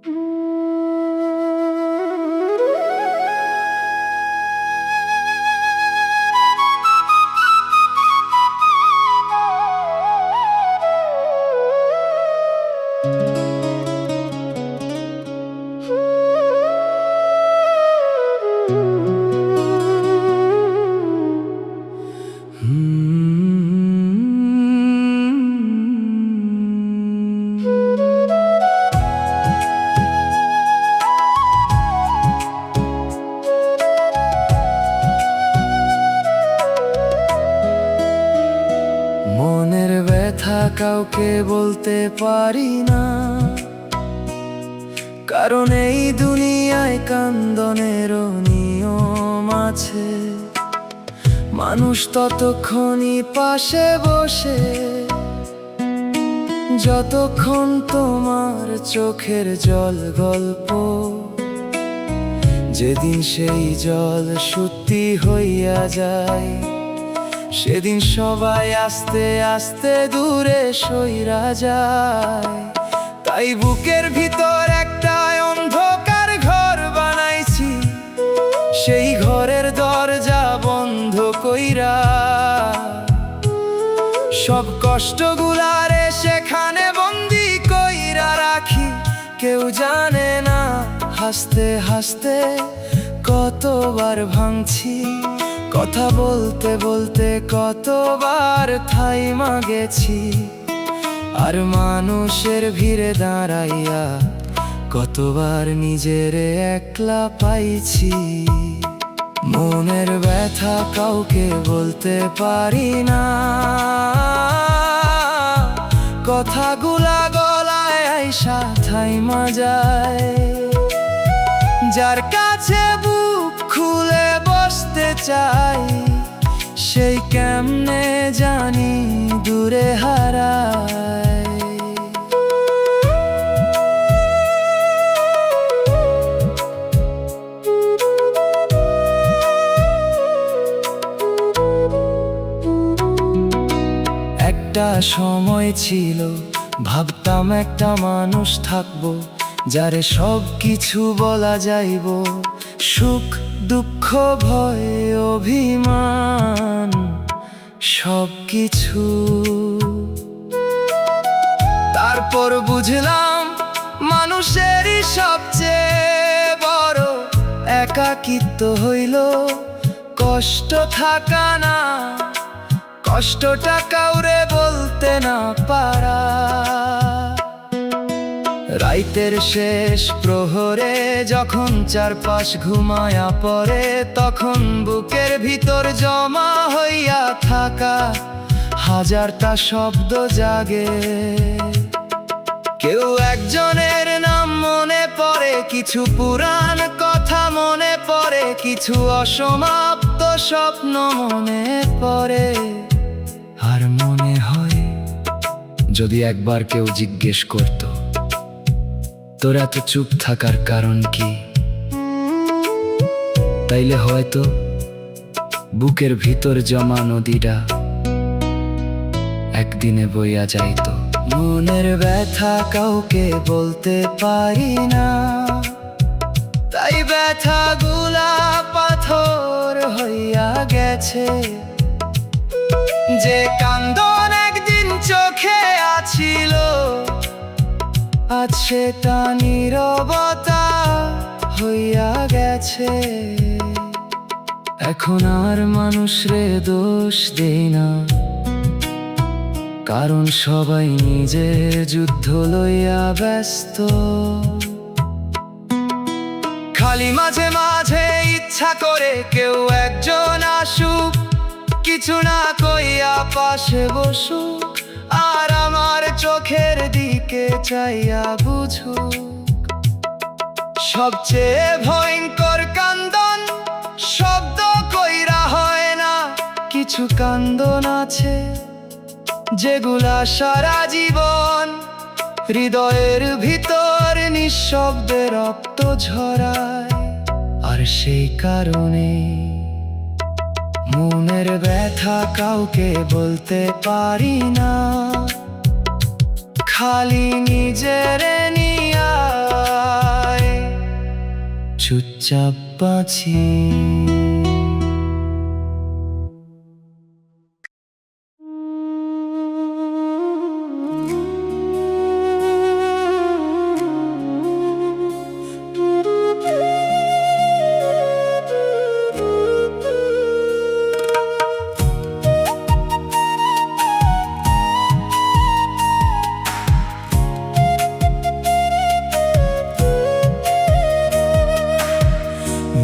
মনের ব্যথা কাউকে বলতে পারি না, কারণ এই দুনিয়ায় কান্দনেরও নিয়ম আছে। মানুষ ততক্ষণই পাশে বসে যতক্ষণ তোমার চোখের জল গল্প, যেদিন সেই জল সত্যি হইয়া যায়, সেদিন সবাই আস্তে আস্তে দূরে সইরা যায়। তাই বুকের ভিতর একটা অন্ধকার ঘর বানাইছি, সেই ঘরের দরজা বন্ধ কইরা সব কষ্টগুলারে সেখানে বন্দি কইরা রাখি। কেউ জানে না হাসতে হাসতে কতবার ভাঙছি, কথা বলতে বলতে কতবার থাইমা গেছি, আর মানুষের ভিড়ে দাঁড়াইয়া কতবার নিজের একলা পাইছি। মনের ব্যথা কাউকে বলতে পারি না, কথাগুলা গলায় আইসা থাইমা যায়। যার কাছে বুক খুলে বসতে চাই, সেই কেমনে জানি দূরে হারায়। একটা সময় ছিল ভাবতাম একটা মানুষ থাকবো, যারে সব কিছু বলা যাইব, সুখ দুঃখ ভয় অভিমান সব কিছু। তারপর বুঝলাম মানুষেরই সবচেয়ে বড় একাকিত্ব হইল কষ্ট থাকা না, কষ্টটা কাউরে বলতে না পারা। রাইতের শেষ প্রহরে যখন চারপাশ ঘুমায়া পড়ে, তখন বুকের ভিতর জমা হইয়া থাকা হাজারটা শব্দ জাগে। কেউ একজনের নাম মনে পড়ে, কিছু পুরাণ কথা মনে পড়ে, কিছু অসমাপ্ত স্বপ্ন মনে পড়ে। আর মনে হয় যদি একবার কেউ জিজ্ঞেস করত, তোর এত চুপ থাকার কারণ কি, তাইলে হয়তো বুকের ভিতর জমা নদীটা একদিনে বইয়া যাইতো। মনের ব্যথা কাউকে বলতে পারি না, তাই ব্যথাগুলা পাথর হইয়া গেছে। যে কান্দন একদিন চোখে আছিল, আজ সেটা নীরবতা হইয়া গেছে। এখন আর মানুষরে দোষ দেই না, কারণ সবাই নিজের যুদ্ধ লইয়া ব্যস্ত। খালি মাঝে মাঝে ইচ্ছা করে কেউ একজন আসুক, কিছু না কইয়া পাশে বসুক, আর আমার চোখের দিকে চাইয়া বুঝুক। সবচেয়ে ভয়ঙ্কর কান্দন শব্দ কইরা হয় না, কিছু কান্দন আছে যেগুলা সারা জীবন হৃদয়ের ভিতর নিঃশব্দে রক্ত ঝরায়। আর সেই কারণে মনের ব্যথা কাউকে বলতে পারি না, খালি নিজের নিয়া চুপচাপ বাঁচি।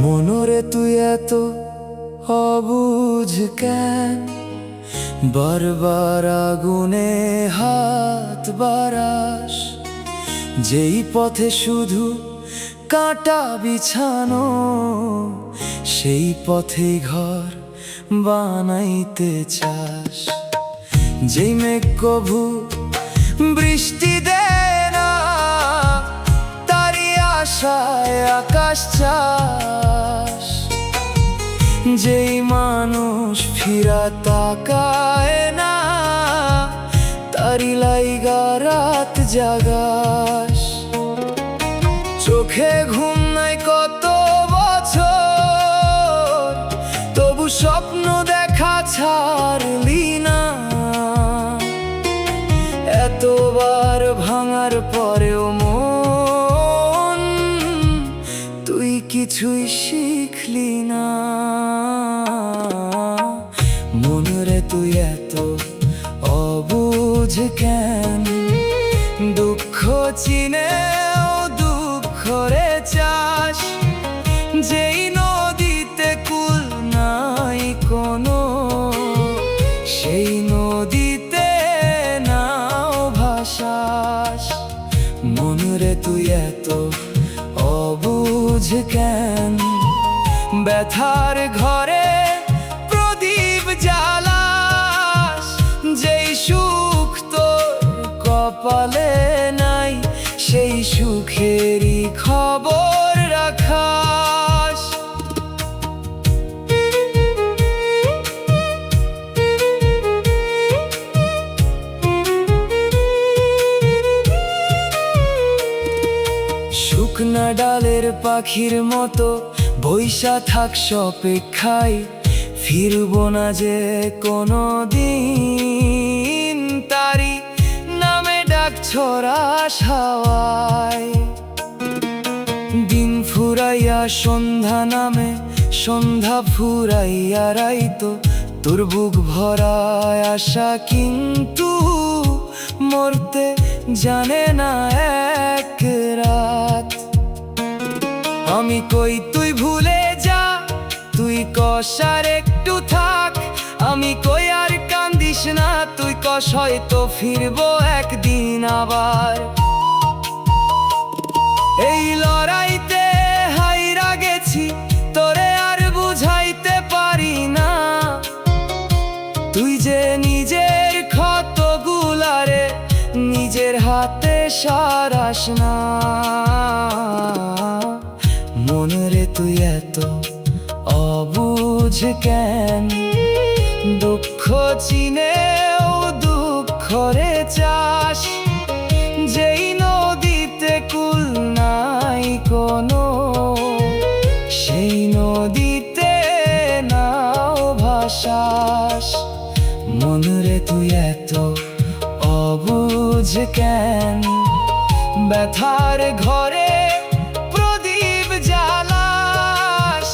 মনরে তুই এত অবুঝ কেন, বারবার আগুনে হাত বাড়াস, যেই পথে শুধু কাঁটা বিছানো, সেই পথেই ঘর বানাইতে চাস। যেই মেঘ কভু বৃষ্টি দেয় না, তারই আশায় আকাশ চাস। যেই মানুষ ফিরা তাকায় না, তারই লাইগা রাত জাগাস। চোখে ঘুম নাই কত বছর, তবু স্বপ্ন দেখা ছাড়লি না। এতবার ভাঙার পরেও মন, তুই কিছুই শিখলি না। মনরে তুই এত অবুঝ কেন, দুঃখ চিনেও দুঃখরে চাস। যেই নদীতে কুল নাই কোনো, সেই নদীতে নাও ভাসাস। মনরে তুই এত অবুঝ কেন, ব্যথার ঘরে প্রদীপ জ্বালাস। যেই সুখ তোর কপালে নাই, সেই সুখেরই খবর রাখাস। শুকনা ডালের পাখির মতো বইসা থাকস অপেক্ষায়, ফিরব না যে কোনো দিন। তারি নামে ডাক ছড়াস হাওয়ায়, দিন ফুরাইয়া সন্ধ্যা নামে, সন্ধ্যা ফুরাইয়া রাইতো। তোর বুক ভরায় আশা, কিন্তু মরতে জানে না এক রাত। আমি কই তুই ভুলে যা, তুই কস আর একটু থাক। আমি কই আর কান্দিস না, তুই কস হয়তো ফিরবো একদিন আবার। এই লড়াইতে হাইরা গেছি, তোরে আর বুঝাইতে পারি না। তুই যে নিজের ক্ষতগুলারে নিজের হাতে সারাস না। মনরে তুই এত অবুঝ কেন, দুঃখ চিনেও দুঃখরে চাস। যেই নদীতে কুল নাই কোনো, সেই নদীতে নাও ভাসাস। মনরে তুই এত অবুঝ কেন, ব্যথার ঘরে প্রদীপ জ্বালাস।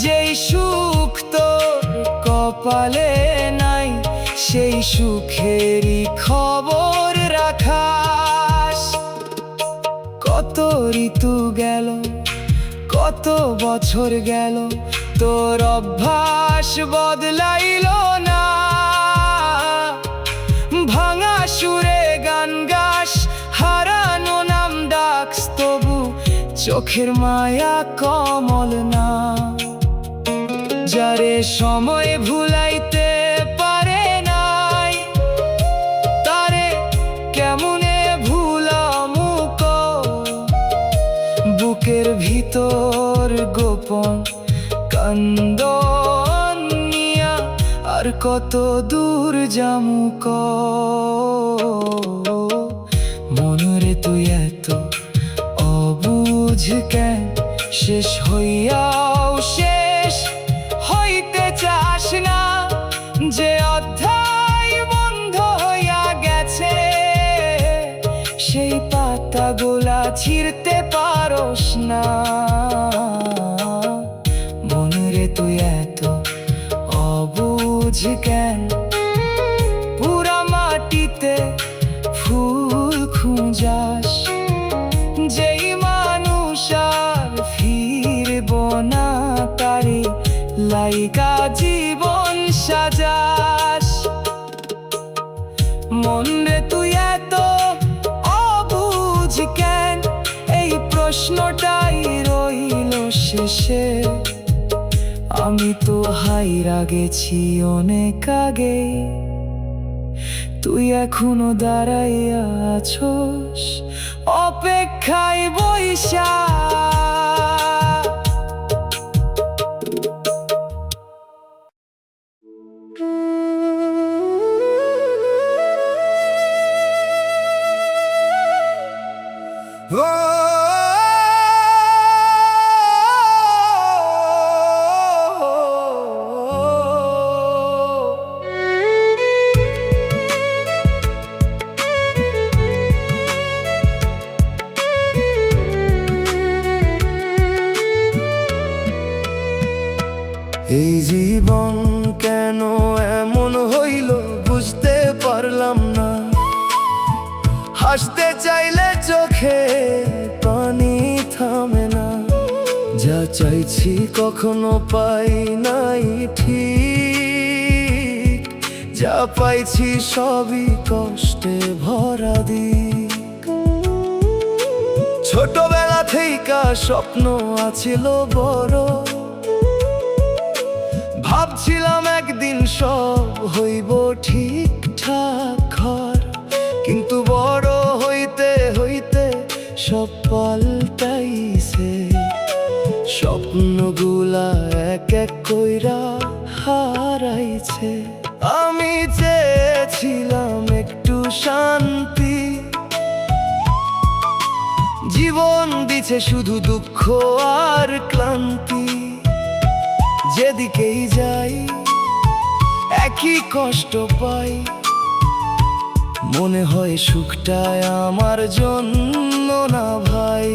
যেই সুখ তোর কপালে নাই, সেই সুখেরই খবর রাখাস। কত ঋতু গেল, কত বছর গেল, তোর অভ্যাস বদলাইল না। ভাঙা সুরে গান গাস, হারানো নাম ডাকস, তবু চোখের মায়া কমল না। যারে সময় ভুলাইতে পারে নাই, তারে কেমনে ভুলামু কও। বুকের ভিতর গোপন কান্দন নিয়া, আর কত দূর যামু কও। মনরে তুই এত অবুঝ কেন, শেষ হইয়াও শেষ হইতে চাস না, যে অধ্যায় বন্ধ হইয়া গেছে সেই পাতাগুলা ছিঁড়তে পারস না। মনে রে তুই এত অবুঝ কেন, পুরা মাটিতে ফুল খুঁজাস, যেই মানুষ আর ফিরব না তারে লাইকা জীবন সাজাস। মন রে তুই এত অবুঝ কেন, এই প্রশ্নটাই রইল শেষে। আমি তো হাইরা গেছি অনেক আগে, তুই এখনো দাঁড়াইয়া আছোস অপেক্ষায় বইসা। এই জীবন কেন এমন হইল বুঝতে পারলাম না, হাসতে চাইলে চোখে পানি থামে না, যা চাইছি কখনো পাই নাই ঠিক, যা পাইছি সবই কষ্টে ভরা দিক। ছোটবেলা থেকে স্বপ্ন আছিল বড়, ভাবছিলাম একদিন সব হইব ঠিকঠাক ঘর, কিন্তু বড় হইতে হইতে সব পাল্টাইছে, স্বপ্নগুলা এক এক কইরা হারাইছে। আমি চেয়েছিলাম একটু শান্তি, জীবন দিছে শুধু দুঃখ আর ক্লান্তি, যেদিকেই যাই একই কষ্ট পাই, মনে হয় সুখটায় আমার জন্য না ভাই।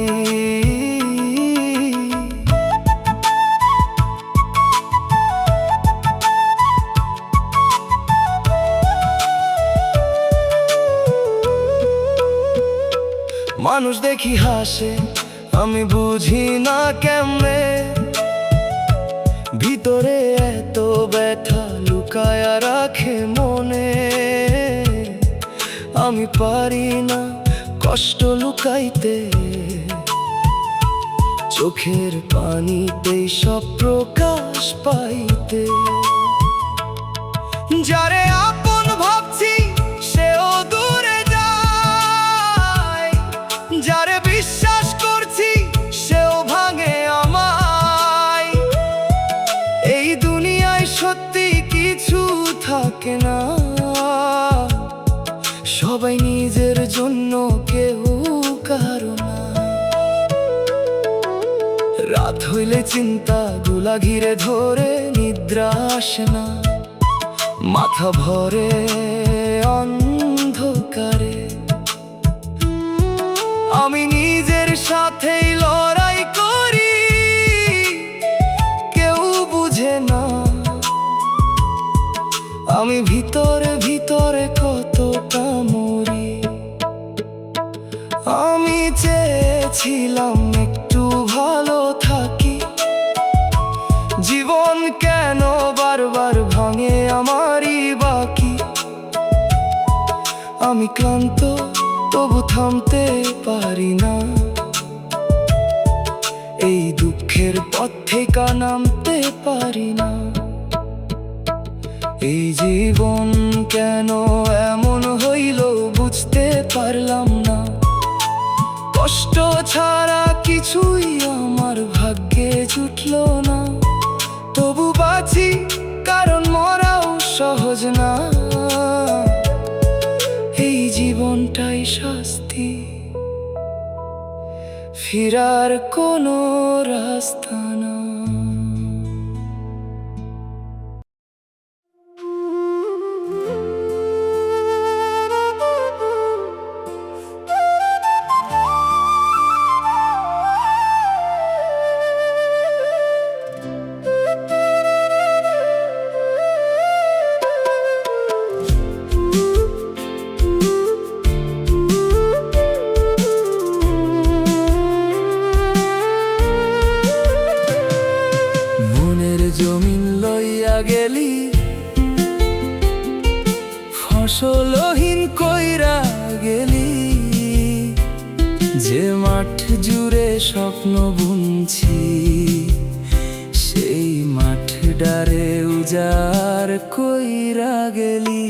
মানুষ দেখি হাসে, আমি বুঝি না কেমনে, ভিতরে এত ব্যথা লুকায়া রাখে মনে। আমি পারি না কষ্ট লুকাইতে, চোখের পানিতেই সব প্রকাশ পাইতে। যারে আপন ভাবছি সেও দূরে যায়, যারে বিশ্বাস করছি সেও ভাঙে আমায়। এই দুনিয়ায় সত্যি কিছু থাকে না, সবাই নিজের জন্য কেউ কারো না। রাত হইলে চিন্তা গুলা ঘিরে ধরে, নিদ্রা আসে না, মাথা ভরে অন্ধকারে। আমি নিজের সাথেই লড়াই করি, কেউ বুঝে না আমি ভিতরে ভিতরে কতটা মরি। আমি চেয়েছিলাম একটু ভালো থাকি, জীবন কেন বারবার ভাঙে আমারই বাকি। আমি ক্লান্ত তবু থামতে পারি না, এই দুঃখের পথ থেকে নামতে পারি না। এই জীবন কেন এমন হইল বুঝতে পারলাম না, কষ্ট ছাড়া কিছুই আমার ভাগ্যে জুটলো না। তবু বাঁচি কারণ মরাও সহজ না, এই জীবনটাই শাস্তি। ফিরার কোনো রাস্তা না। জমিন লইয়া গেলি, ফসলহীন কইরা গেলি, যে মাঠ জুড়ে স্বপ্ন বুনছি, সেই মাঠ ডারে উজার কইরা গেলি।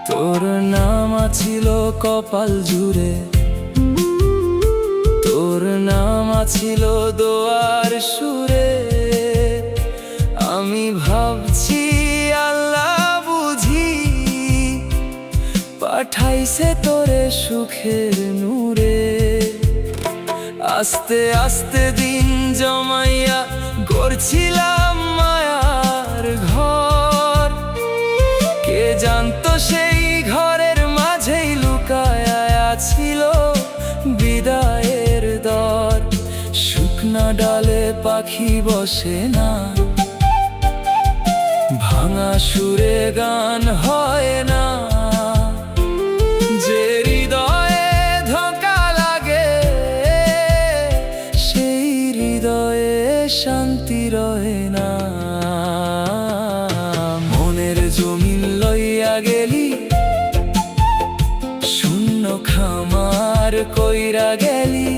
তোর নাম ছিল কপাল জুড়ে, তোর নাম ছিল দোয়ার সুরে। আমি ভাবছি আল্লাহ বুঝি পাঠাইছে তোরে সুখের নূরে। আস্তে আস্তে দিন জমাইয়া গড়ছিলাম মায়ার ঘর, কে জানতো সেই ঘরের মাঝেই লুকায়া ছিল বিদায়ের দর। শুকনা ডালে পাখি বসে না, ভাঙা সুরে গান হয় না, যে হৃদয়ে ধোঁকা লাগে সেই হৃদয়ে শান্তি রহে না। মনের জমিন লইয়া গেলি, শূন্য খামার কইরা গেলি,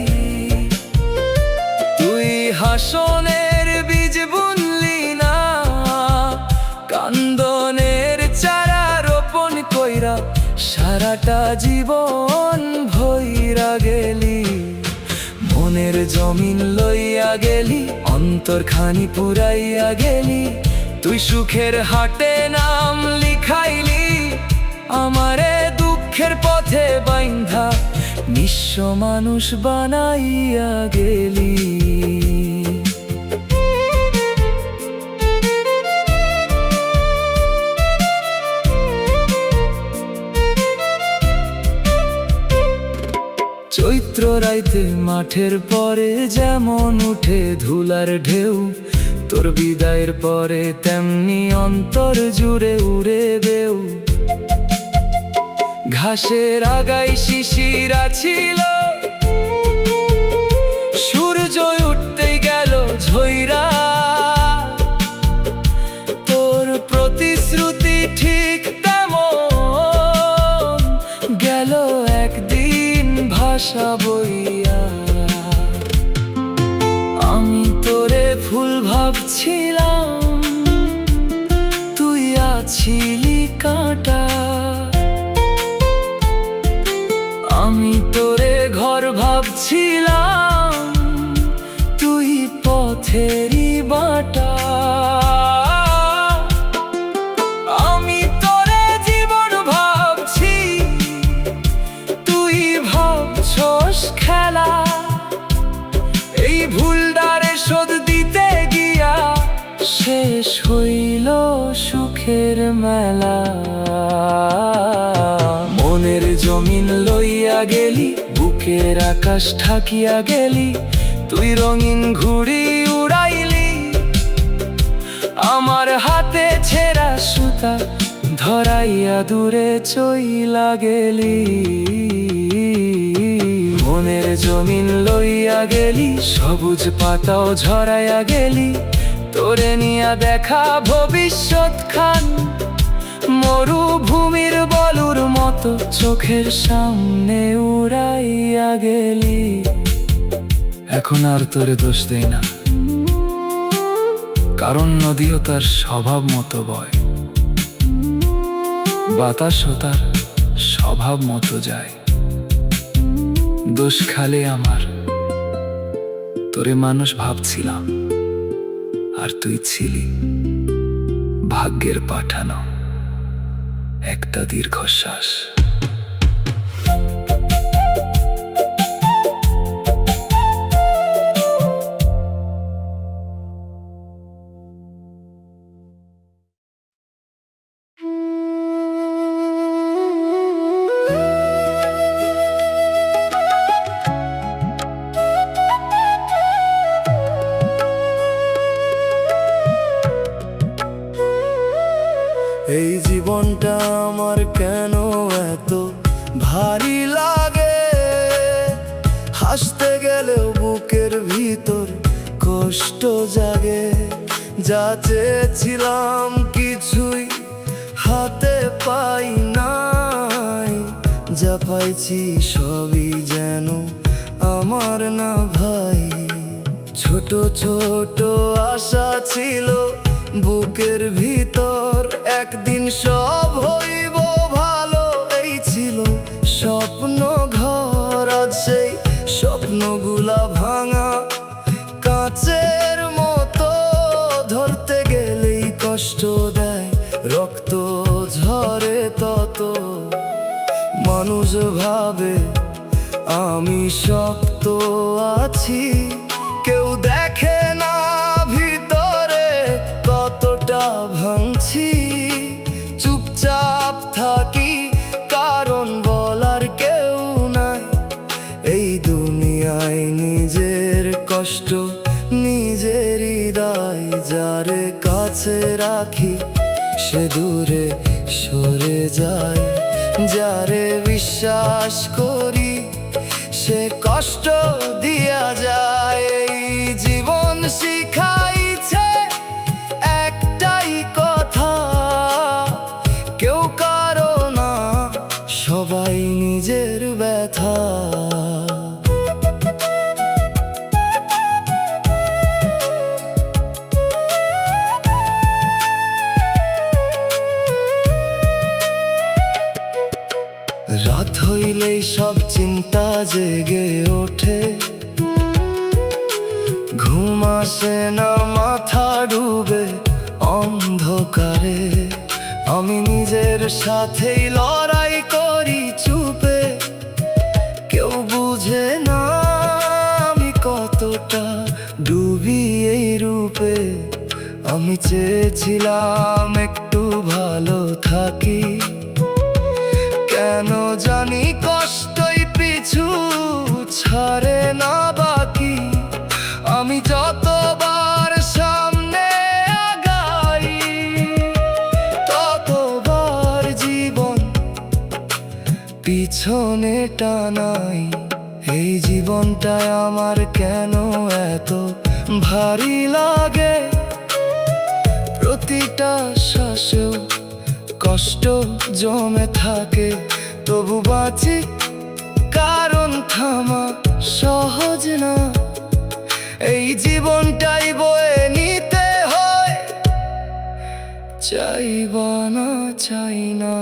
তুই হাসনের বীজ বুনলি না, কান্দনের চারা রোপণ কইরা সারাটা জীবন ভইরা গেলি। মনের জমিন লইয়া গেলি, অন্তরখানি পুরাইয়া গেলি, তুই সুখের হাটে নাম লিখাইলি, আমারে দুঃখের পথে বাইন্ধা নিঃস্ব মানুষ বানাইয়া গেলি। চৈত্র রাইতে মাঠের পরে যেমন উঠে ধুলার ঢেউ, তোর বিদায়ের পরে তেমনি অন্তর জুড়ে উড়ে বেউ। ঘাসের আগায় শিশিরা ছিল, সূর্য উঠতেই গেল ঝইরা, তোর প্রতিশ্রুতি ঠিক তেমন গেল একদিন ভাষা বইয়া। আমি তোরে ফুল ভাবছিলাম, তুই আছিলি কাঁটা, আমি তোরে ঘর ভাবছিলাম, তুই পথেরই বাটা। আমি তোরে জীবন ভাবছি, তুই ভাবছস খেলা, এই ভুলটারে শোধ দিতে গিয়া শেষ হইল সুখের মেলা। মনের জমিন লইয়া গেলি, বুকের আকাশ ঢাকিয়া গেলি, তুই রঙিন ঘুড়ি উড়াইলি, আমার হাতে ছেঁড়া সুতা ধরাইয়া দূরে চইলা গেলি। মনের জমিন লইয়া গেলি, সবুজ পাতাও ঝরাইয়া গেলি, তোরে নিয়া দেখা ভবিষ্যৎ খান মরুভূমির বলুর মতো চোখের সামনে উড়াইয়া গেলি। এখন আর তোরে দোষ দেই না, কারণ নদীও তার স্বভাব মতো বয়, বাতাসও তার স্বভাব মতো যায়। দোষ খালে আমার, তোরে মানুষ ভাবছিলাম, আর তুই ছিলি ভাগ্যের পাঠানো একটা দীর্ঘশ্বাস। এত ভারী লাগে। হাসতে গেলেও বুকের ভিতর কষ্ট জাগে। যা চেয়েছিলাম কিছুই হাতে পাই নাই, যা পাইছি সবই যেন আমার না ভাই। ছোট ছোট আশা ছিল বুকের ভিতর, একদিন সব হইব ভালো, এই ছিল স্বপ্ন ঘর। আজ সেই স্বপ্নগুলা ভাঙা কাঁচের মতো, ধরতে গেলেই কষ্ট দেয়, রক্ত ঝরে তত। মানুষ ভাবে আমি শক্ত আছি, কেউ দেখে না ভিতরে কতটা ভাঙছি। চুপচাপ থাকি কারণ বলার কেউ নাই। এই দুনিয়ায় নিজের কষ্ট নিজেরই দায়। যারে কাছে রাখি সে দূরে সরে যায়, যারে বিশ্বাস করি সে কষ্ট দিয়া যায়। এই জীবন শিখাইছে একটাই কথা, কেউ কারো না, সবাই নিজের ব্যথা। রাত হইলেই সব চিন্তা জেগে ওঠে, ঘুম আসে না, মাথা ডুবে অন্ধকারে। আমি নিজের সাথেই লড়াই করি চুপে, কেউ বুঝে না আমি কতটা ডুবি এই রূপে। আমি চেয়েছিলাম একটু ভালো থাকি, কেন জানি কষ্টই পিছু ছাড়ে না বাকি। আমি যতবার সামনে আগাই, ততবার জীবন পিছনে টানাই। এই জীবনটায় আমার কেন এত ভারী লাগে, প্রতিটা শ্বাসেও কষ্ট জমে থাকে। তবু বাঁচি কারণ থামা সহজ না, এই জীবনটাই বয়ে নিতে হয়, চাই বা না চাই না।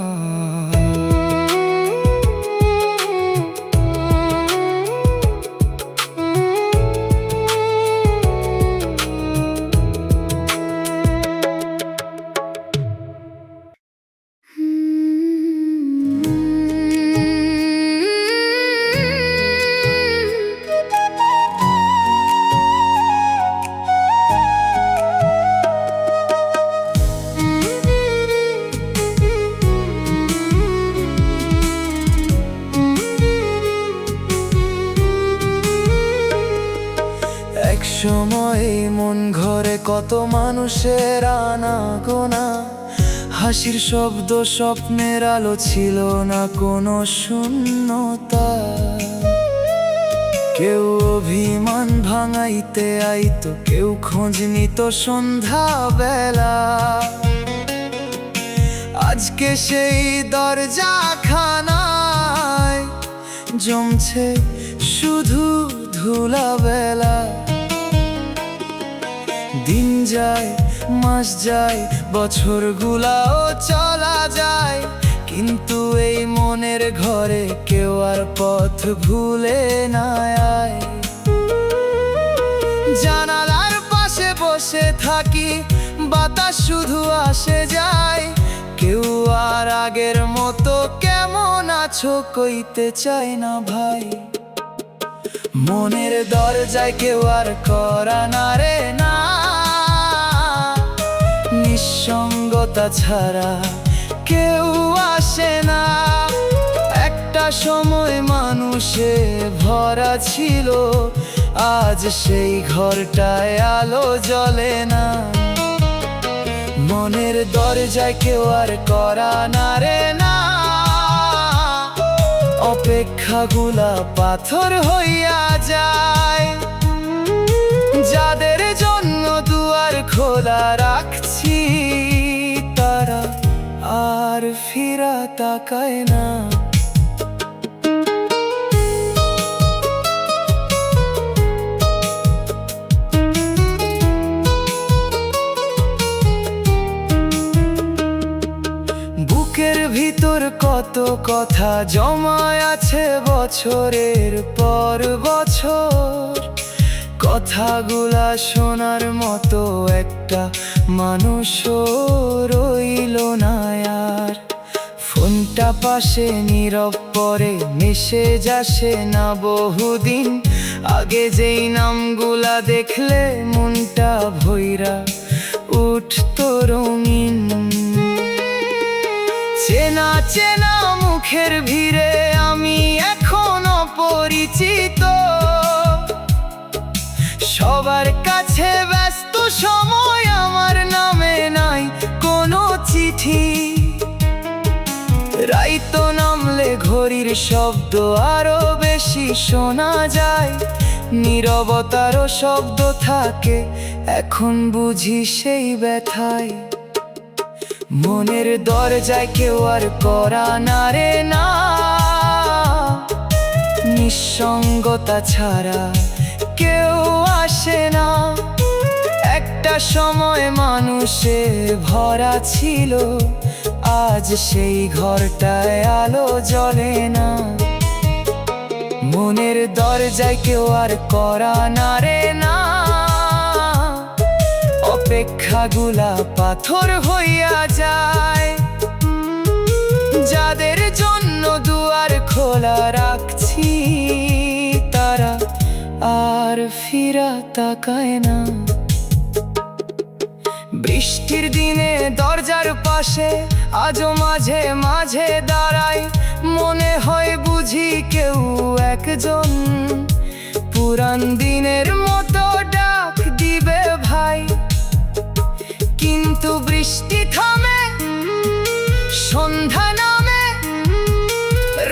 সময় মন ঘরে কত মানুষের আনাগোনা, হাসির শব্দ স্বপ্নের আলো ছিল না কোনো শূন্যতা। কেউ অভিমান ভাঙাইতে আইতো, কেউ খোঁজ নিত সন্ধ্যা বেলা। আজকে সেই দরজা খানায় জমছে শুধু ধুলাবেলা। দিন যায়, মাস যায়, বছরগুলাও চলা যায়, কিন্তু এই মনের ঘরে কেউ আর পথ ভুলে না আয়। জানালার পাশে বসে থাকি, বাতাস শুধু আসে যায়, কেউ আর আগের মতো কেমন আছো কইতে চায় না ভাই। মনের দরজায় কেউ আর করা না রে না, নিঃসঙ্গতা ছাড়া কেউ আসে না। একটা সময় মানুষে ভরা ছিল, আজ সেই ঘরটায় আলো জ্বলে না। মনের দরজায় কেউ আর করা না রে না, অপেক্ষাগুলা পাথর হইয়া যায়। যাদের জন্য দুয়ার খোলা রাখছি তারা আর ফিরা তাকায় না। বুকের ভিতর কত কথা জমায় আছে বছরের পর বছর। কথাগুলা শোনার মতো একটা মানুষও রইল না আর। ফোনটা পাশে নীরব পরে মেসেজ আসে না বহুদিন আগে, যেই নামগুলা দেখলে মনটা ভইরা উঠতো রঙিন। চেনা চেনা মুখের ভিড়ে আমি এখনো পরিচিত, সবার কাছে ব্যস্ত সময় আমার নামে নাই কোনো চিঠি। রাইত নামলে ঘড়ির শব্দ আরো বেশি শোনা যায়, নীরবতারও শব্দ থাকে এখন বুঝি সেই ব্যথায়। মনের দরজায় কেউ আর করা না রে না, নিঃসঙ্গতা ছাড়া কেউ আসে না। একটা সময় মানুষে ভরা ছিল, আজ সেই ঘরটায় আলো জ্বলে না। মনের দরজায় কেউ আর করা না রে না, অপেক্ষাগুলা পাথর হইয়া যায়। যাদের জন্য দুয়ার খোলা রাখছি তারা আর ফিরা তাকায় না। বৃষ্টির দিনে দরজার পাশে আজও মাঝে মাঝে দাঁড়াই, মনে হয় বুঝি কেউ একজন পুরান দিনের মতো ডাক দিবে ভাই। কিন্তু বৃষ্টি থামে, সন্ধ্যা নামে,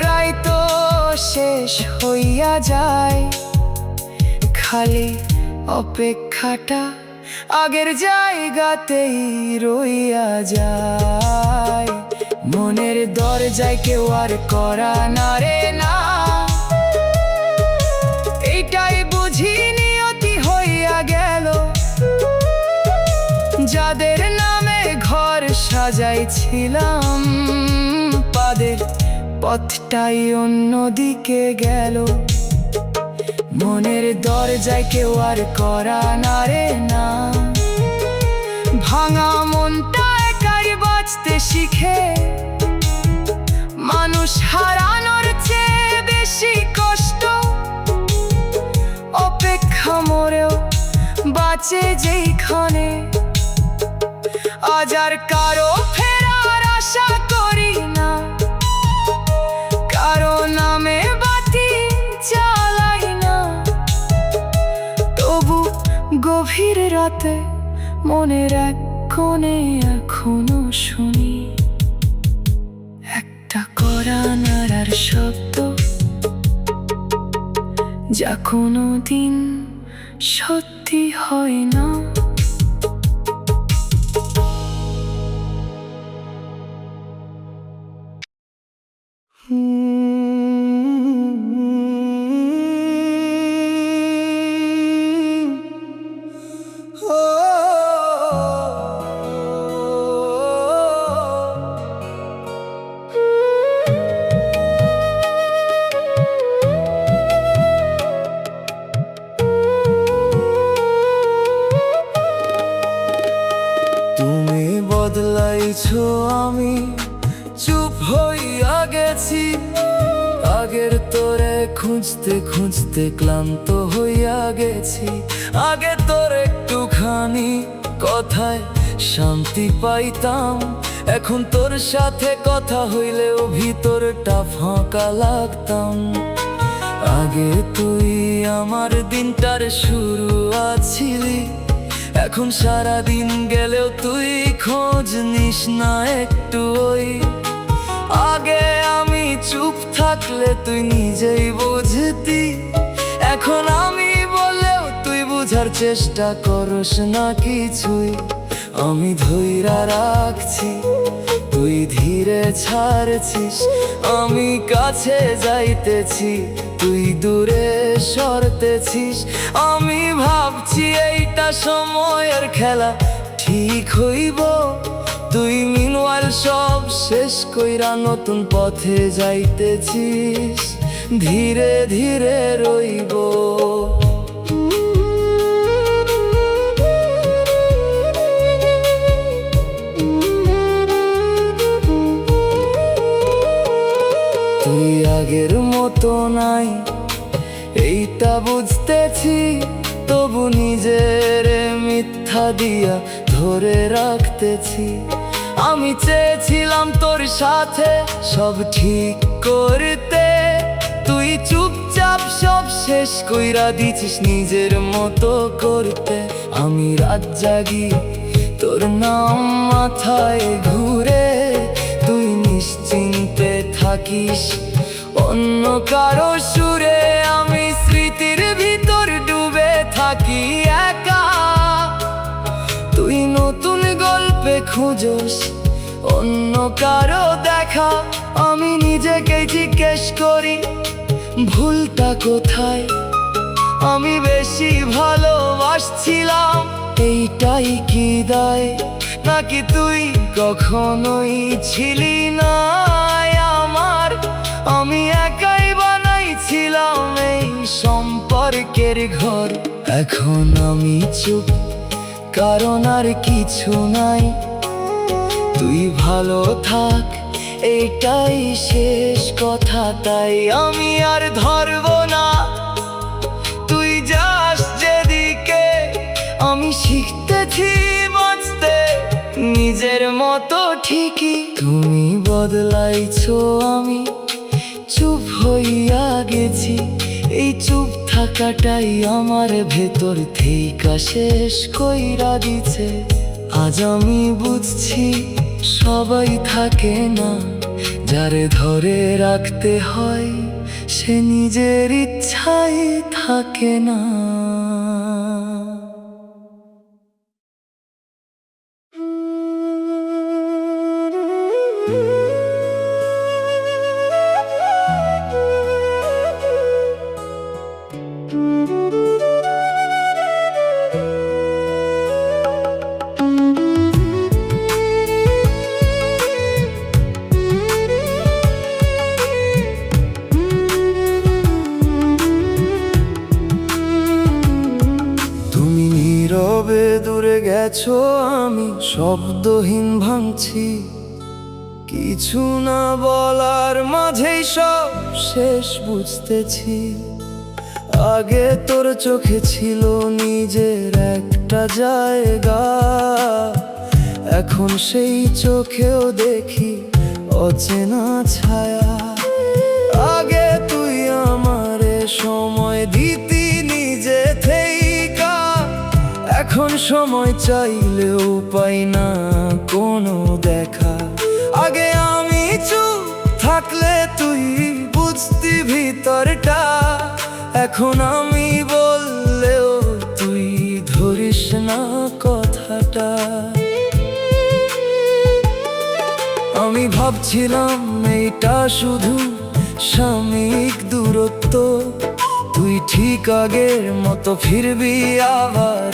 রাইত শেষ হইয়া যায়। খালি অপেক্ষাটা আগের জায়গাতেই রইয়া যায়। মনের দরজায় কেউ আর করা না রে না, এইটাই বুঝি নিয়তি হইয়া গেল। যাদের নামে ঘর সাজাইছিলাম পাদের পথটাই অন্যদিকে গেল। মনের দরজায় কেউ আর করা না রে না, ভাঙা মনটা একাই বাঁচতে শিখে। মানুষ হারানোর চেয়ে বেশি কষ্ট, অপেক্ষা মরেও বাঁচে যেইখানে। আজ আর কারো ফেরার আশা করি না, কারো নামে বাতি জ্বালাই না। তবু গভীর রাতে মনের এক কোণে এখনো শুনি একটা কড়া নাড়ার শব্দ, যা কোনো দিন সত্যি হয় না। তুমি বদলাইছো, আমি চুপ হইয়া গেছি। আগের তোরে খুঁজতে খুঁজতে ক্লান্ত হইয়া গেছি। আগে তোর একটুখানি কথায় শান্তি পাইতাম, এখন তোর সাথে কথা হইলেও ভিতরটা ফাঁকা লাগতাম। আগে তুই আমার দিনটার শুরু আছিলি, এখন সারা দিন গেলেও তুই খোঁজ নিস না একটু। ওই আগে আমি চুপ থাকলে তুই নিজেই বুঝতি। এখন আমি বললেও তুই বুঝার চেষ্টা করস না কিছুই। আমি ধইরা রাখছি, তুই ধীরে ছাড়ছিস। আমি কাছে যাইতেছি, তুই দূরে সরতেছিস। আমি ভাবছি এইটা সময়ের খেলা, ঠিক হইব। তুই মিনওয়াইল সব শেষ কইরা নতুন পথে যাইতেছিস, ধীরে ধীরে রইব। তুই আগের মতো নাই এইটা বুঝতেছি, তবু নিজের মিথ্যা দিয়া ধরে রাখতেছি। আমি চেয়েছিলাম তোর সাথে সব ঠিক করতে, তুই চুপচাপ সব শেষ কইরা দিছিস নিজের মতো করতে। আমি রাত জাগি তোর নাম মাথায় ঘুরে, তুই নিশ্চিন্তে থাকিস অন্য কারো সুরে। আমি স্মৃতির ভিতর ডুবে থাকি একা, তুই নতুন গল্পে খুঁজোস অন্য কারো দেখা। আমি নিজেকে জিজ্ঞেস করি ভুলটা কোথায়। আমি বেশি ভালোবাসছিলাম, এইটাই কি দায়? নাকি তুই কখনোই ছিলি না আমার? আমি একাই বানাইছিলাম এই সম্পর্কের ঘর। এখন আমি চুপ, কারণ আর কিছু নাই। তুই ভালো থাক, এইটাই শেষ কথা। তাই আমি আর ধরব না, তুই যাস যেদিকে। আমি শিখতেছি বাঁচতে নিজের মতো ঠিকই। তুমি বদলাইছো, আমি চুপ হইয়া গেছি। এই চুপ থাকাটাই আমার ভেতর থেকে শেষ কইরা দিছে। আজ আমি বুঝছি সবাই থাকে না, যারে ধরে রাখতে হয় সে নিজের ইচ্ছায় থাকে না। নীরবে দূরে গেছো, আমি শব্দহীন ভাঙছি। কিছু না বলার মাঝেই সব শেষ বুঝতেছি। আগে তোর চোখে ছিল নিজের একটা জায়গা, এখন সেই চোখেও দেখি অচেনা ছায়া। আগে তুই আমারে সময় দিতি নিজে থেইকা, এখন সময় চাইলেও পাই না কোনো দেখা। আগে আমি চুপ থাকলে তুই বুঝতি ভিতরটা, এখন আমি বললেও তুই ধরিস না কথাটা। আমি ভাবছিলাম এইটা শুধু সাময়িক দূরত্ব, তুই ঠিক আগের মতো ফিরবি আবার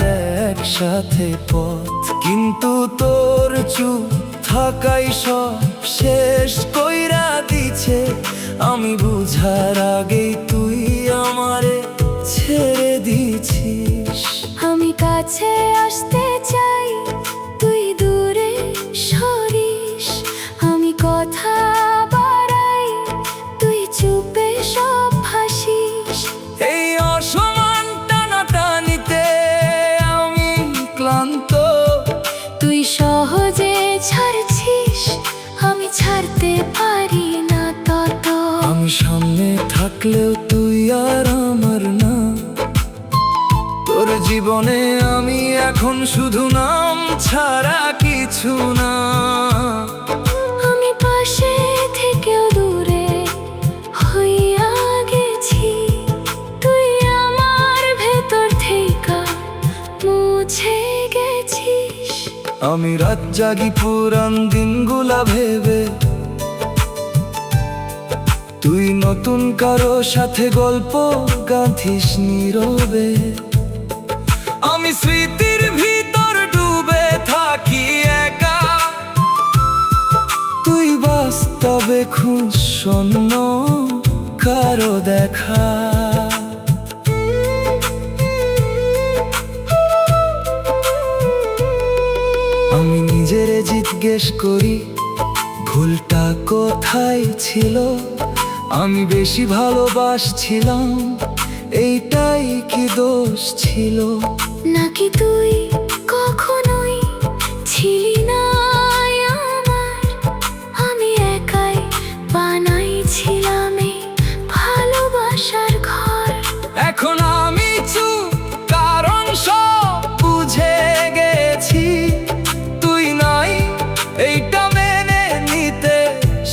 একসাথে পথ। কিন্তু তোর চুপ থাকাই সব শেষ কইরা দিছে। আমি বুঝার আগেই তুই আমারে ছেড়ে দিছিস। আমি কাছে আসতে চাই, তুই দূরে সরিস। আমি কথা বাড়াই, তুই চুপে সব হাসিস। এই অসমান টানাটানিতে আমি ক্লান্ত, তুই সহজে ছাড়ছিস, আমি ছাড়তে পারি না তত। আমি সামনে থাকলেও তুই আর আমার না। তোর জীবনে আমি এখন শুধু নাম ছাড়া কিছু না। আমি পাশে থেকেও দূরে আমি রাত জাগি পুরান দিনগুলা ভেবে, তুই নতুন কারো সাথে গল্প গাঁথিস নীরবে। আমি স্মৃতির ভিতর ডুবে থাকি একা, তুই বাস্তবে খুঁজ শূন্য কারো দেখা। আমি নিজেরে জিজ্ঞেস করি ভুলটা কোথায় ছিল, আমি বেশি ভালোবাসছিলাম এইটাই কি দোষ ছিল? নাকি তুই কখনোই ছিলি না আমার, আমি একাই বানাইছিলাম এই ভালোবাসার ঘর। এখন আমি চুপ কারণ সব বুঝে গেছি, তুই নাই এইটা মেনে নিতে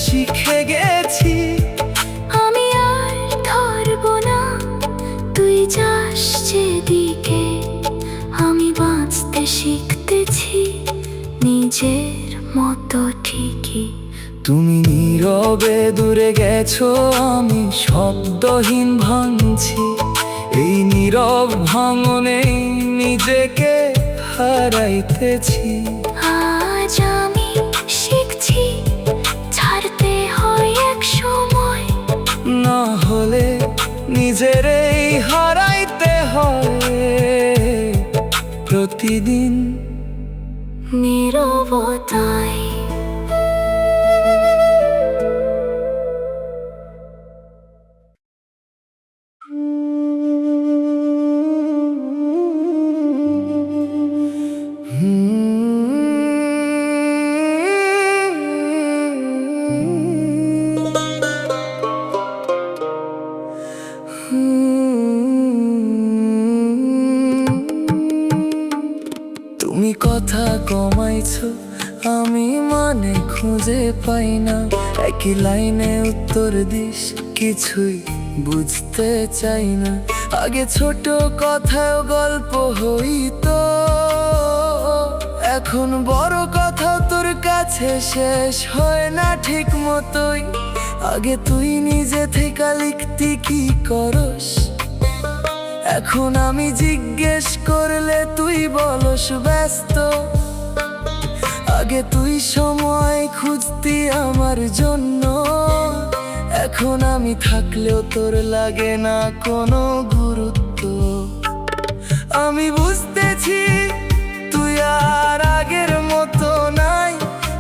শিখে গেছি। আমি আর ধরব না তুই যাস যেদিকে, আমি বাঁচতে শিখতেছি নিজের মতো ঠিকই। তুমি নীরবে দূরে গেছো, আমি শব্দহীন ভাঙছি, এই নীরব ভাঙনে নিজেকে হারাইতেছি। আজ আমি শিখছি ছাড়তে হয় এক সময়, না হলে নিজেরই হারাইতে হয় প্রতিদিন নীরবতায়। তুমি কথা কমাইছো, আমি মানে খুঁজে পাই না, একই লাইনে উত্তর দিস কিছুই বুঝতে চাই না। আগে ছোট কথাও গল্প হইতো, এখন বড় কথা তোর কাছে শেষ হয় না ঠিক মতোই। আগে তুই নিজে থেকে লিখতি কি করস, এখন আমি জিজ্ঞেস করলে তুই বলস ব্যস্ত। আগে তুই সময় খুঁজতি আমার জন্য, এখন আমি থাকলেও তোর লাগে না কোনো গুরুত্ব। আমি বুঝতেছি তুই আর আগের মতো নাই,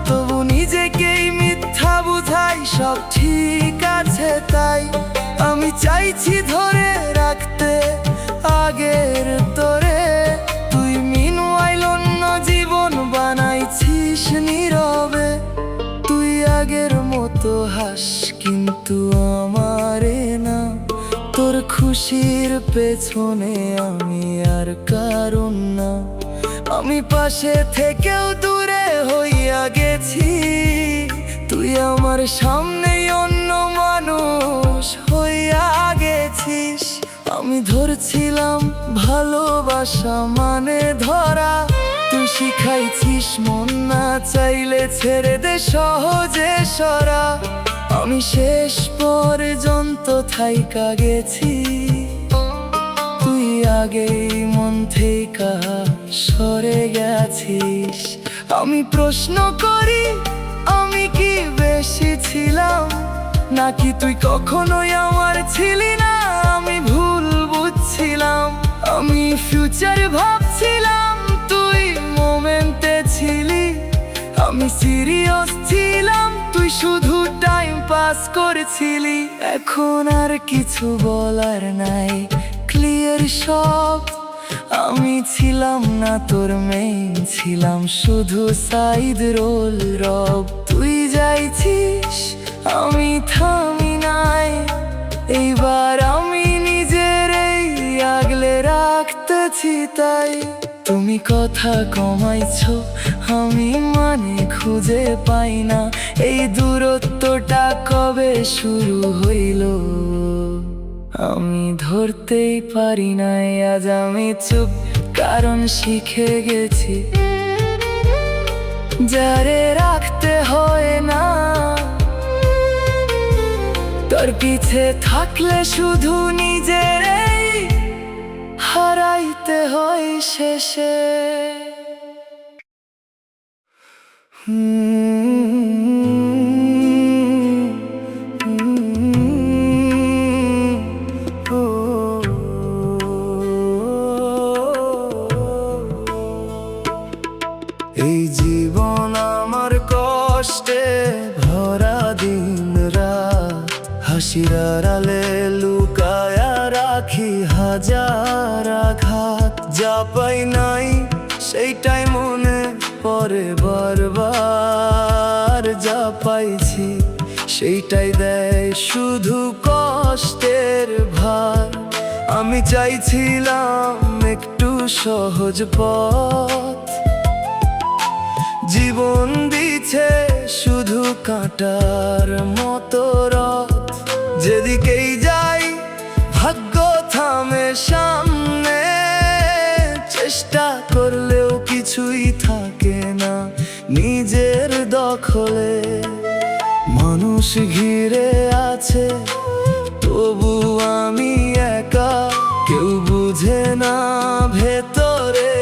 তবু নিজেকেই মিথ্যা বুঝাই সব ঠিক আছে তাই। আমি চাইছি ধরে রাখতে আগের তোরে, তুই মিনওয়াইল অন্য জীবন বানাইছিস নীরবে। তুই আগের মতো হাস কিন্তু আমারে না, তোর খুশির পেছনে আমি আর কারণ না। আমি পাশে থেকেও দূরে হইয়া গেছি, তুই আমার সামনেই অন্য মানুষ হইয়া গেছিস। আমি ধরছিলাম ভালোবাসা মানে ধরা, তুই শিখাইছিস মন না চাইলে ছেড়ে দে সহজে সরা। আমি শেষ পর্যন্ত থাইকা গেছি, তুই আগেই মন থেকে সরে গেছিস। আমি প্রশ্ন করি আমি কি বেশি ছিলাম, নাকি তুই কখনোই আমার ছিলি না? আমি ভুল বুঝছিলাম, আমি ফিউচার ভাবছিলাম, তুই মোমেন্টে ছিলি। আমি সিরিয়াস ছিলাম, তুই শুধু টাইম পাস করেছিলি। এখন আর কিছু বলার নাই, ক্লিয়ার সব। আমি ছিলাম না তোর মেইন, ছিলাম শুধু সাইড রোল রব। তুই যাইছিস আমি থামি নাই, এইবার আমি নিজেরই আগলে রাখতেছি তাই। তুমি কথা কমাইছো, আমি মানে খুঁজে পাই না, এই দূরত্বটা কবে শুরু হইল আমি ধরতেই পারি না। আজ আমি চুপ কারণ শিখে গেছি যারে রাখতে হয় না, তোর পিছে থাকলে শুধু নিজেরই হারাইতে হয় শেষে। এই জীবন আমার কষ্টে ভরা দিন রাত, হাসির আড়ালে লুকায়া রাখি হাজার আঘাত। যা পাই নাই সেইটাই মনে পড়ে বারবার, যা পাইছি সেইটাই দেয় শুধু কষ্টের ভার। আমি চাইছিলাম একটু সহজ পথ, জীবন দিছে শুধু কাঁটার মতো রথ। যেদিকেই যাই ভাগ্য থামে সামনে, চেষ্টা করলেও কিছুই থাকে না নিজের দখলে। মানুষ ঘিরে আছে তবু আমি একা, কেউ বুঝে না ভেতরে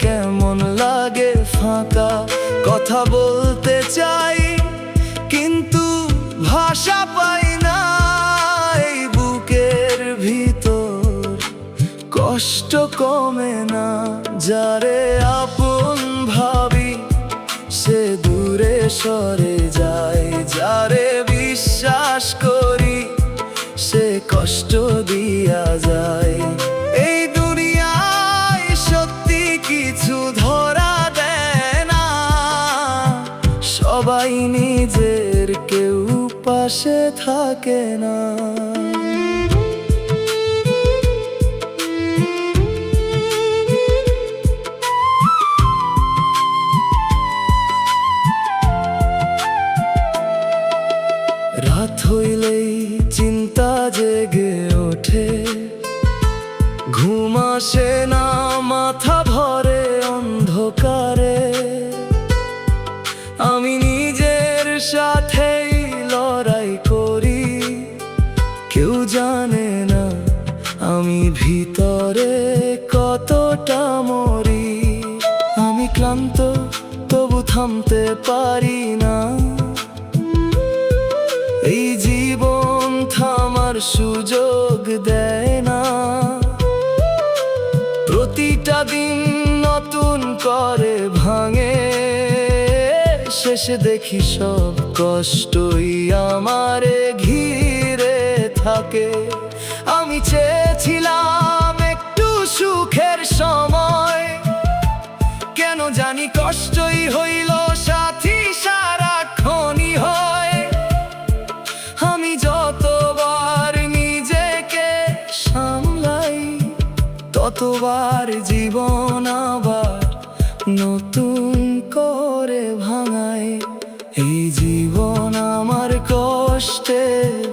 কেমন লাগে ফাঁকা। কথা বলতে চাই কিন্তু ভাষা পাই না, এই বুকের ভিতর কষ্ট কমে না। যারে আপন ভাবি সে দূরে সরে যায়, যারে বিশ্বাস করি সে কষ্ট দিয়া যায়। এই দুনিয়ায় সত্যি কিছু ধরা দেয় না, সবাই নিজের কেউ পাশে থাকে না। রাত হইলেই চিন্তা জেগে ওঠে, ঘুম আসে না মাথা ভরে অন্ধকারে। আমি নিজের সাথেই লড়াই করি, কেউ জানে না আমি ভিতরে কতটা মরি। আমি ক্লান্ত তবু থামতে পারি না, এই জীবন থামার সুযোগ দেয় না। প্রতিটা দিন নতুন করে ভাঙে, শেষে দেখি সব কষ্টই আমারে ঘিরে থাকে। আমি চেয়েছিলাম একটু সুখের সময়, কেন জানি কষ্টই হইল সাথী সারাক্ষণই হয়। আমি যতবার নিজেকে সামলাই, ততবার জীবন আবার নতুন করে ভাঙায়। এই জীবন আমার কষ্টে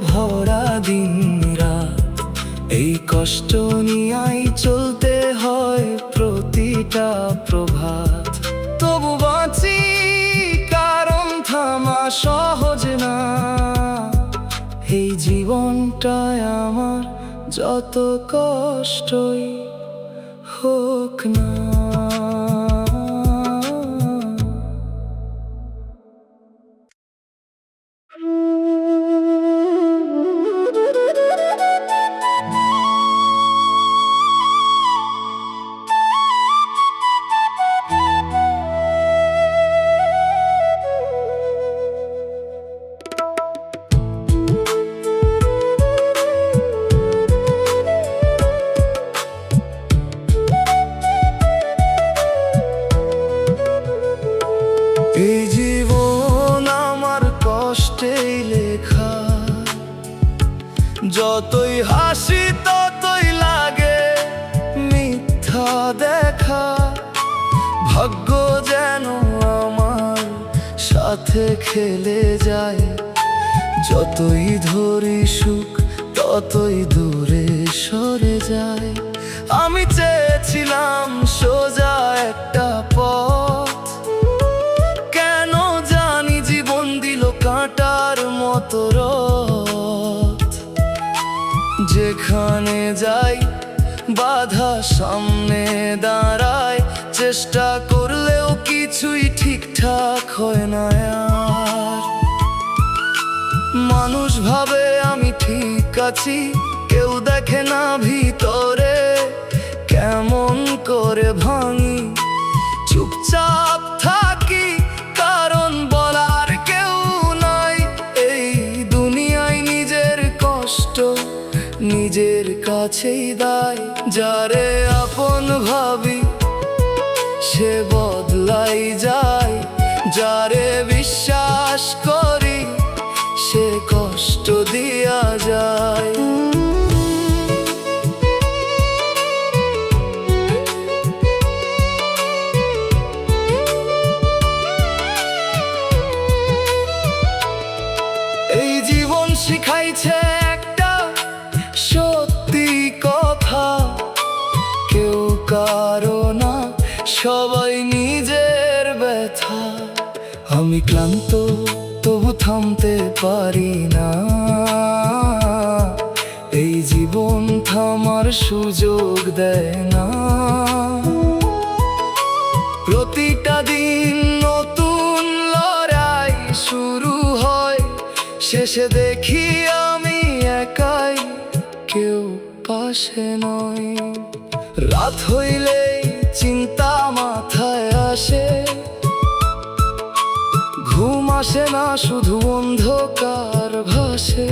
ভরা দিন রাত, এই কষ্ট নিয়াই চলতে হয় প্রতিটা প্রভাত। তবু বাঁচি কারণ থামা সহজ না, এই জীবনটায় আমার যত কষ্টই হোক না। এই জীবন আমার কষ্টেই লেখা, যতই হাসি ততই লাগে মিথ্যা দেখা। ভাগ্য যেন আমার সাথে খেলে যায়, যতই ধরি সুখ ততই দূরে সরে যায়। আমি চেয়েছিলাম সোজা একটা পথ, কেন যেখানে যাই বাধা সামনে দাঁড়ায়, চেষ্টা করলেও কিছুই ঠিকঠাক হয় না আর। মানুষ ভাবে আমি ঠিক আছি, কেউ দেখে না ভিতরে কেমন করে ভাঙি। চুপচাপ থাকি কারণ বলার কেউ নাই, এই দুনিয়ায় নিজের কষ্ট নিজের কাছেই দায়। যারে আপন ভাবি সে বদলাই যায়, যারে বিশ্বাস করি সে কষ্ট দিয়া যায়। এই জীবন শিখাইছে একটা সত্যি কথা, কেউ কারো না, সবাই নিজের ব্যথা। আমি ক্লান্ত তবু থামতে পারি না, এই জীবন থামার সুযোগ দেয় না। প্রতিটা দিন নতুন লড়াই শুরু হয়, শেষে দেখি আমি একাই, কেউ পাশে নয়। রাত হইলেই চিন্তা মাথায় আসে, ঘুম আসে না, শুধু অন্ধকার ভাসে।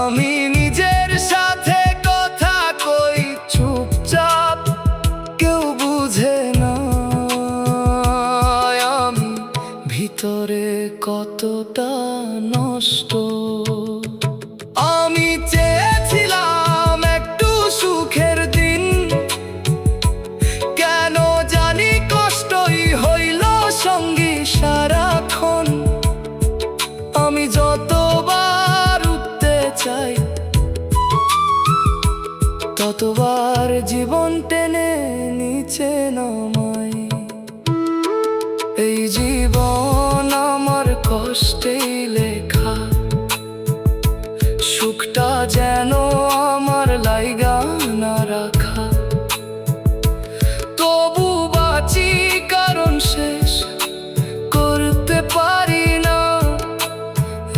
আমি নিজের সাথে কথা কই চুপচাপ, কেউ বুঝে না আমি ভিতরে কতটা নষ্ট। আমি চেয়েছিলাম একটু সুখের দিন, কেন জানি কষ্টই হইল সঙ্গী সারাক্ষণ। আমি যতবার উঠতে চাই ততবার জীবন টেনে নিচে নামায়। এই জীবন আমার কষ্টেই লেখা, সুখটা যেন আমার লাইগা না রাখা। তবু বাঁচি কারণ শেষ করতে পারি না,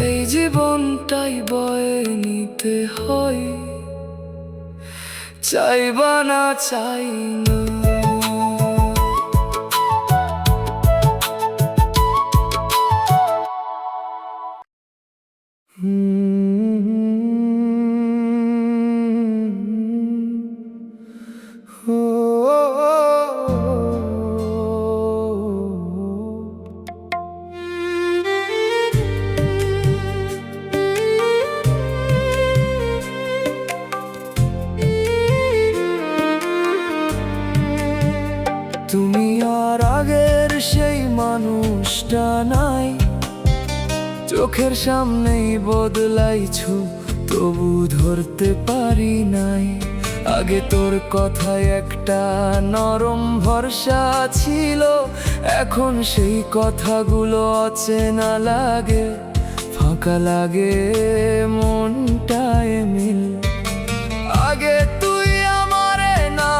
এই জীবনটাই বয়ে নিতে হয়, চাইবা না চাই না। তুমি আর আগের সেই মানুষটা নাই, চোখের সামনেই বদলাইছো তবু ধরতে পারি নাই। আগে তোর কথায় একটা নরম ভরসা ছিল, এখন সেই কথাগুলো অচেনা লাগে, ফাঁকা লাগে মনটায় মিল। আগে তুই আমারে না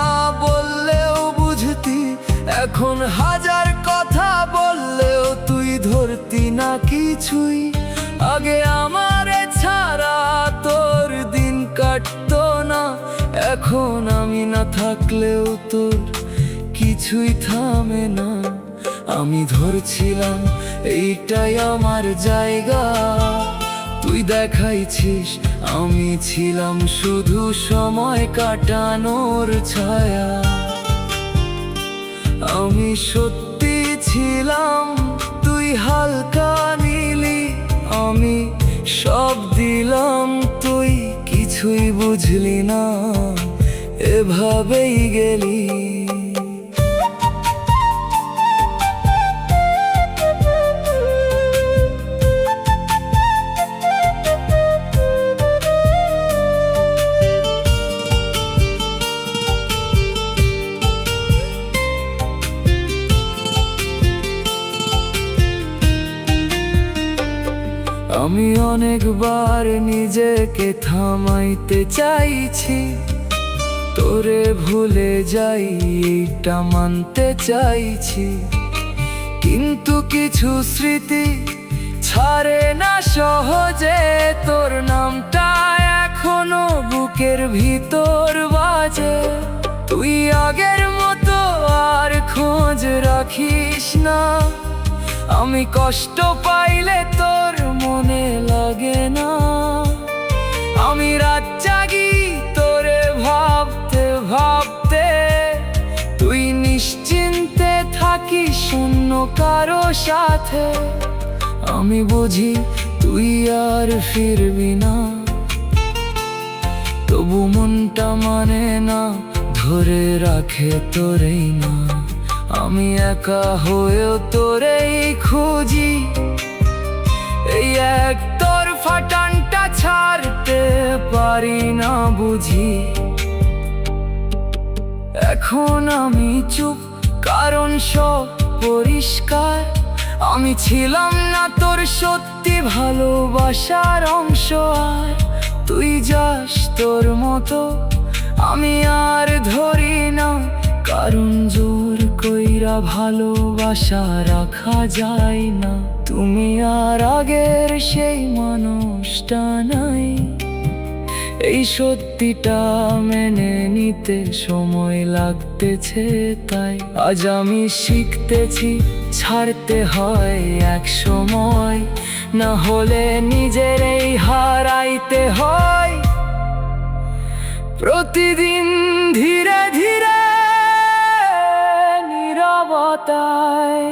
বললেও বুঝতি, এখন হাজার কথা বললেও তুই ধরতি না কিছুই। আগে আমারে ছাড়া তোর দিন কাটতো না, এখন আমি না থাকলেও তোর কিছুই থামে না। আমি ধরছিলাম এইটাই আমার জায়গা, তুই দেখাইছিস আমি ছিলাম শুধু সময় কাটানোর ছায়া। আমি সত্যি ছিলাম, তুই হালকা নিলি, আমি সব দিলাম, তুই কিছুই বুঝলি না, এভাবেই গেলি। আমি অনেকবার নিজেকে থামাইতে চাইছি, তোরে ভুলে যাই এইটা মানতে চাইছি, কিন্তু কিছু স্মৃতি ছাড়ে না সহজে। তোর নামটা এখনো বুকের ভিতর বাজে। তুই আগের মতো আর খোঁজ রাখিস না, আমি কষ্ট পাইলে তোর মনে লাগে না। আমি রাত জাগি তোরে ভাবতে ভাবতে, তুই নিশ্চিন্তে থাকিস শূন্য কারো সাথে। আমি বুঝি তুই আর ফিরবি না, তবু মনটা মানে না, ধরে রাখে তোরেই না। আমি একা হয়েও তোরেই খুঁজি, এই এক তোর ফাটানটা ছাড়তে পারি না বুঝি। এখন আমি চুপ কারণ সব পরিষ্কার, আমি ছিলাম না তোর সত্যি ভালোবাসার অংশ। আর তুই যাস তোর মতো, আমি আর ধরি না, কারণ জোর কইরা ভালোবাসা রাখা যায় না। তুমি আর আগের সেই মানুষটা নাই, এই সত্যিটা মেনে নিতে সময় লাগতেছে। তাই আজ আমি শিখতেছি ছাড়তে হয় এক সময়, না হলে নিজেরই হারাইতে হয়। প্রতিদিন ধীরে ধীরে নীরবতায়